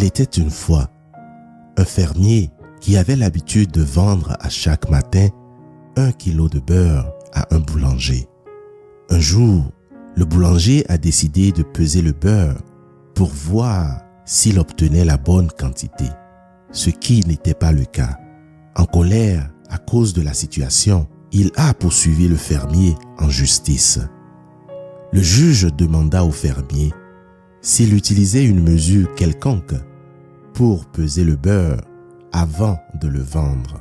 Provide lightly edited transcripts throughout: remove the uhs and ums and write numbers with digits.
Il était une fois un fermier qui avait l'habitude de vendre à chaque matin 1 kilo de beurre à un boulanger. Un jour, le boulanger a décidé de peser le beurre pour voir s'il obtenait la bonne quantité, ce qui n'était pas le cas. En colère à cause de la situation, il a poursuivi le fermier en justice. Le juge demanda au fermier s'il utilisait une mesure quelconque pour peser le beurre avant de le vendre.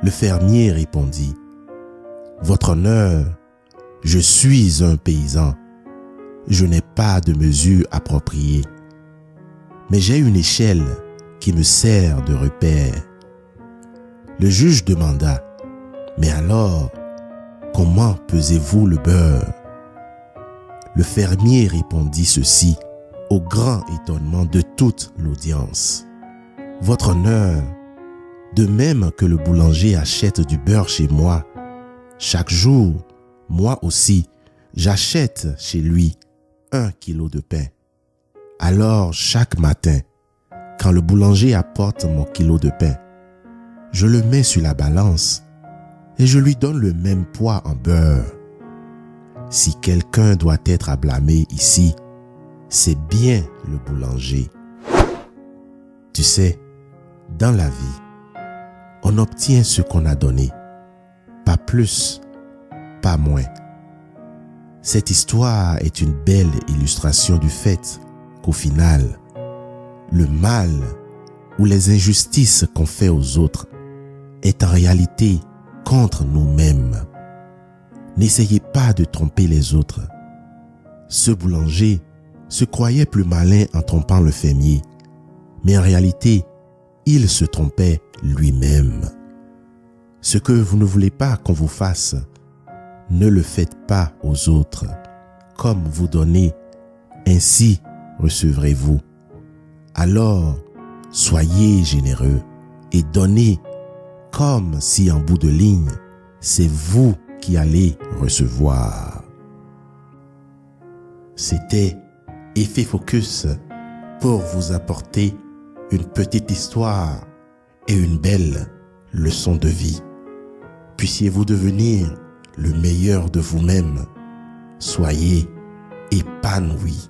Le fermier répondit : « Votre honneur, je suis un paysan. Je n'ai pas de mesure appropriée, mais j'ai une échelle qui me sert de repère. » Le juge demanda : « Mais alors, comment pesez-vous le beurre ?» Le fermier répondit ceci, au grand étonnement de toute l'audience : « Votre honneur, de même que le boulanger achète du beurre chez moi, chaque jour, moi aussi, j'achète chez lui 1 kilo de pain. Alors, chaque matin, quand le boulanger apporte mon kilo de pain, je le mets sur la balance et je lui donne le même poids en beurre. Si quelqu'un doit être à blâmer ici, c'est bien le boulanger. » Tu sais, dans la vie, on obtient ce qu'on a donné, pas plus, pas moins. Cette histoire est une belle illustration du fait qu'au final, le mal ou les injustices qu'on fait aux autres est en réalité contre nous-mêmes. N'essayez pas de tromper les autres. Ce boulanger se croyait plus malin en trompant le fermier, mais en réalité, il se trompait lui-même. Ce que vous ne voulez pas qu'on vous fasse, ne le faites pas aux autres. Comme vous donnez, ainsi recevrez-vous. Alors, soyez généreux et donnez comme si en bout de ligne, c'est vous qui allez recevoir. C'était Effet Focus pour vous apporter une petite histoire et une belle leçon de vie. Puissiez-vous devenir le meilleur de vous-même. Soyez épanoui.